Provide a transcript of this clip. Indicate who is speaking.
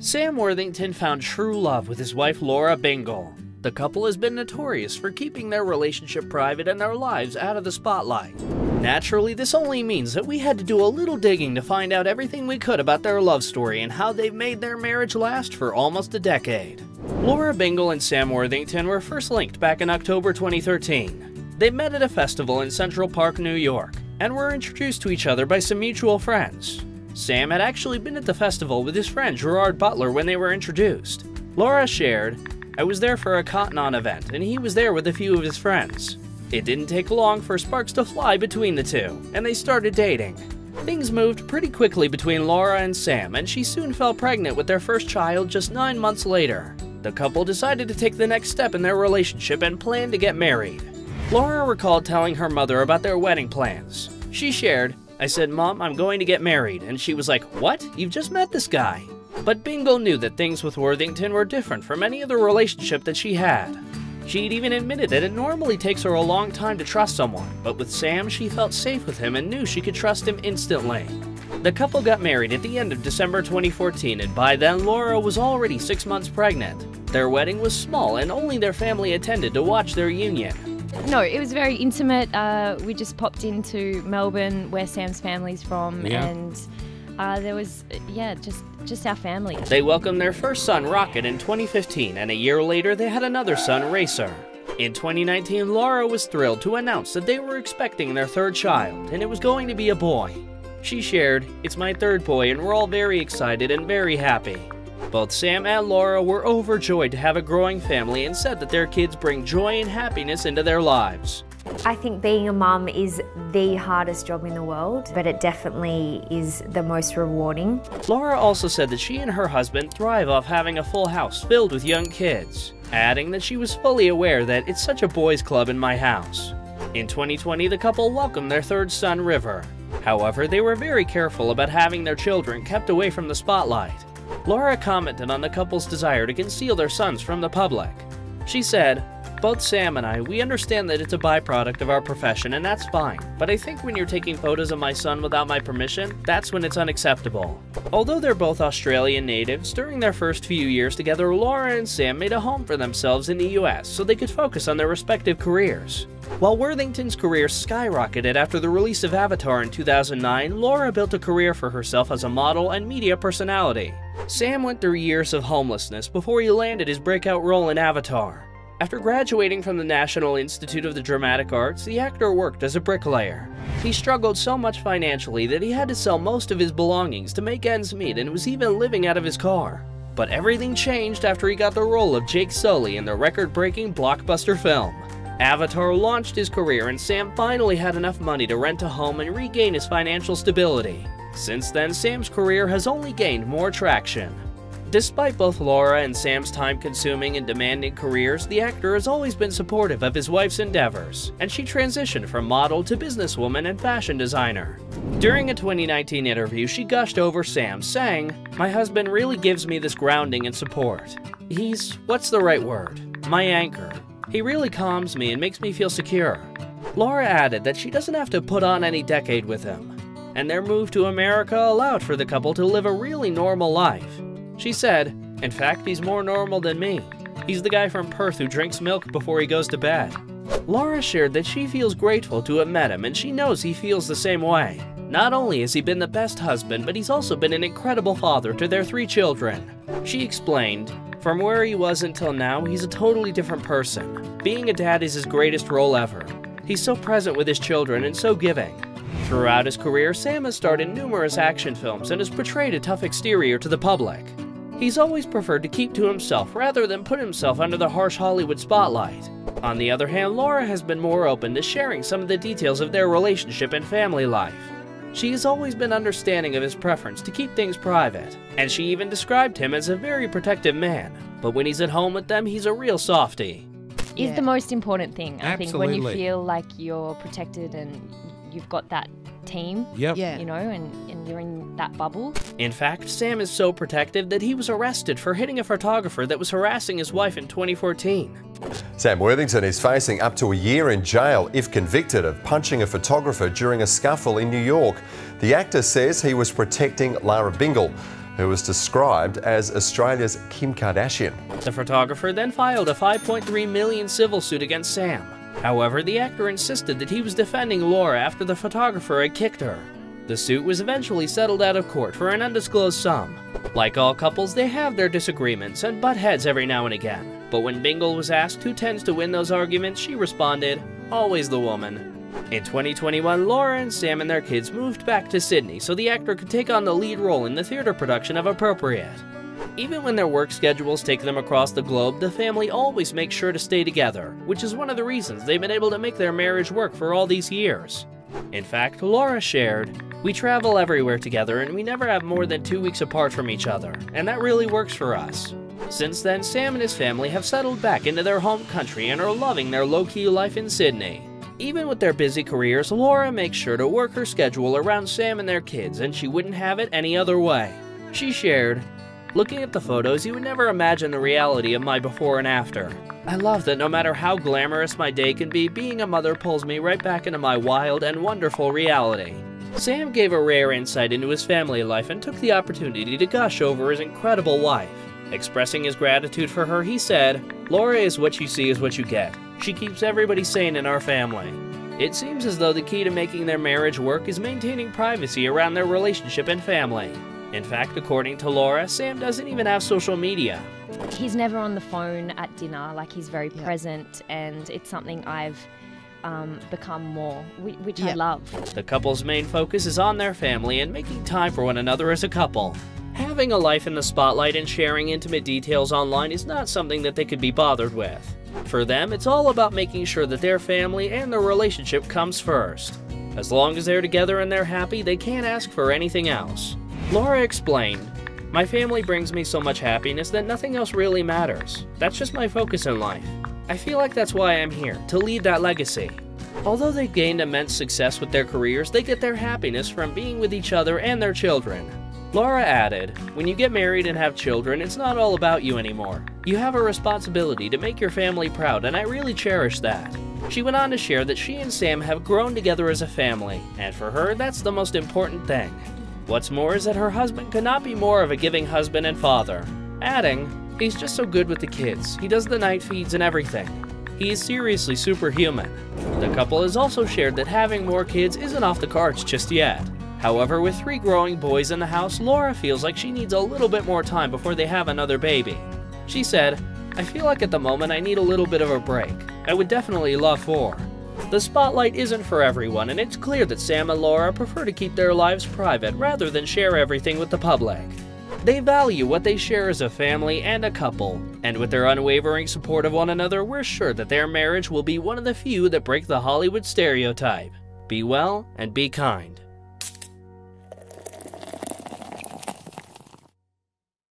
Speaker 1: Sam Worthington found true love with his wife Lara Bingle. The couple has been notorious for keeping their relationship private and their lives out of the spotlight. Naturally, this only means that we had to do a little digging to find out everything we could about their love story and how they've made their marriage last for almost a decade. Lara Bingle and Sam Worthington were first linked back in October 2013. They met at a festival in Central Park, New York, and were introduced to each other by some mutual friends. Sam had actually been at the festival with his friend Gerard Butler when they were introduced. Lara shared, "I was there for a Cotton On event, and he was there with a few of his friends. It didn't take long for sparks to fly between the two, and they started dating. Things moved pretty quickly between Lara and Sam, and she soon fell pregnant with their first child just 9 months later. The couple decided to take the next step in their relationship and planned to get married." Lara recalled telling her mother about their wedding plans. She shared, "I said, 'Mom, I'm going to get married,' and she was like, 'What? You've just met this guy.'" But Bingle knew that things with Worthington were different from any other relationship that she had. She'd even admitted that it normally takes her a long time to trust someone, but with Sam, she felt safe with him and knew she could trust him instantly. The couple got married at the end of December 2014, and by then, Lara was already 6 months pregnant. Their wedding was small, and only their family attended to watch their union.
Speaker 2: No, it was very intimate. We just popped into Melbourne, where Sam's family's from, and there was, just our family.
Speaker 1: They welcomed their first son, Rocket, in 2015, and a year later they had another son, Racer. In 2019, Lara was thrilled to announce that they were expecting their third child, and it was going to be a boy. She shared, "It's my third boy, and we're all very excited and very happy." Both Sam and Lara were overjoyed to have a growing family and said that their kids bring joy and happiness into their lives.
Speaker 3: I think being a mum is the hardest job in the world, but it definitely is the most rewarding.
Speaker 1: Lara also said that she and her husband thrive off having a full house filled with young kids, adding that she was fully aware that "it's such a boys' club in my house." In 2020, the couple welcomed their third son, River. However, they were very careful about having their children kept away from the spotlight. Lara commented on the couple's desire to conceal their sons from the public. She said, "Both Sam and I, we understand that it's a byproduct of our profession, and that's fine. But I think when you're taking photos of my son without my permission, that's when it's unacceptable." Although they're both Australian natives, during their first few years together, Lara and Sam made a home for themselves in the US so they could focus on their respective careers. While Worthington's career skyrocketed after the release of Avatar in 2009, Lara built a career for herself as a model and media personality. Sam went through years of homelessness before he landed his breakout role in Avatar. After graduating from the National Institute of the Dramatic Arts, the actor worked as a bricklayer. He struggled so much financially that he had to sell most of his belongings to make ends meet and was even living out of his car. But everything changed after he got the role of Jake Sully in the record-breaking blockbuster film. Avatar launched his career, and Sam finally had enough money to rent a home and regain his financial stability. Since then, Sam's career has only gained more traction. Despite both Lara and Sam's time-consuming and demanding careers, the actor has always been supportive of his wife's endeavors, and she transitioned from model to businesswoman and fashion designer. During a 2019 interview, she gushed over Sam, saying, "My husband really gives me this grounding and support. He's, what's the right word? My anchor. He really calms me and makes me feel secure." Lara added that she doesn't have to put on any decade with him, and their move to America allowed for the couple to live a really normal life. She said, "In fact, he's more normal than me. He's the guy from Perth who drinks milk before he goes to bed." Lara shared that she feels grateful to have met him, and she knows he feels the same way. Not only has he been the best husband, but he's also been an incredible father to their 3 children. She explained, "From where he was until now, he's a totally different person. Being a dad is his greatest role ever. He's so present with his children and so giving." Throughout his career, Sam has starred in numerous action films and has portrayed a tough exterior to the public. He's always preferred to keep to himself rather than put himself under the harsh Hollywood spotlight. On the other hand, Lara has been more open to sharing some of the details of their relationship and family life. She has always been understanding of his preference to keep things private, and she even described him as a very protective man. But when he's at home with them, he's a real softie.
Speaker 2: Is the most important thing, I think, when you
Speaker 4: Absolutely.
Speaker 2: feel like you're protected and you've got that team,
Speaker 4: Yep.
Speaker 2: you know, and you're in that bubble.
Speaker 1: In fact, Sam is so protective that he was arrested for hitting a photographer that was harassing his wife in 2014.
Speaker 5: Sam Worthington is facing up to a year in jail if convicted of punching a photographer during a scuffle in New York. The actor says he was protecting Lara Bingle. who was described as Australia's Kim Kardashian.
Speaker 1: The photographer then filed a $5.3 million civil suit against Sam. However, the actor insisted that he was defending Lara after the photographer had kicked her. The suit was eventually settled out of court for an undisclosed sum. Like all couples, they have their disagreements and butt heads every now and again. But when Bingle was asked who tends to win those arguments, she responded, "Always the woman." In 2021, Lara and Sam and their kids moved back to Sydney so the actor could take on the lead role in the theater production of Appropriate. Even when their work schedules take them across the globe, the family always makes sure to stay together, which is one of the reasons they've been able to make their marriage work for all these years. In fact, Lara shared, "We travel everywhere together and we never have more than 2 weeks apart from each other, and that really works for us." Since then, Sam and his family have settled back into their home country and are loving their low-key life in Sydney. Even with their busy careers, Lara makes sure to work her schedule around Sam and their kids, and she wouldn't have it any other way. She shared, "Looking at the photos, you would never imagine the reality of my before and after. I love that no matter how glamorous my day can be, being a mother pulls me right back into my wild and wonderful reality." Sam gave a rare insight into his family life and took the opportunity to gush over his incredible wife. Expressing his gratitude for her, he said, "Lara is what you see is what you get. She keeps everybody sane in our family." It seems as though the key to making their marriage work is maintaining privacy around their relationship and family. In fact, according to Lara, Sam doesn't even have social media.
Speaker 2: He's never on the phone at dinner, like he's very present, and it's something I've become more, which I love.
Speaker 1: The couple's main focus is on their family and making time for one another as a couple. Having a life in the spotlight and sharing intimate details online is not something that they could be bothered with. For them, it's all about making sure that their family and their relationship comes first. As long as they're together and they're happy, they can't ask for anything else. Lara explained, "My family brings me so much happiness that nothing else really matters. That's just my focus in life. I feel like that's why I'm here, to lead that legacy." Although they've gained immense success with their careers, they get their happiness from being with each other and their children. Lara added, "When you get married and have children, it's not all about you anymore. You have a responsibility to make your family proud, and I really cherish that." She went on to share that she and Sam have grown together as a family, and for her, that's the most important thing. What's more is that her husband could not be more of a giving husband and father, adding, "He's just so good with the kids. He does the night feeds and everything. He is seriously superhuman." The couple has also shared that having more kids isn't off the cards just yet. However, with 3 growing boys in the house, Lara feels like she needs a little bit more time before they have another baby. She said, "I feel like at the moment I need a little bit of a break. I would definitely love 4. The spotlight isn't for everyone, and it's clear that Sam and Lara prefer to keep their lives private rather than share everything with the public. They value what they share as a family and a couple, and with their unwavering support of one another, we're sure that their marriage will be one of the few that break the Hollywood stereotype. Be well and be kind."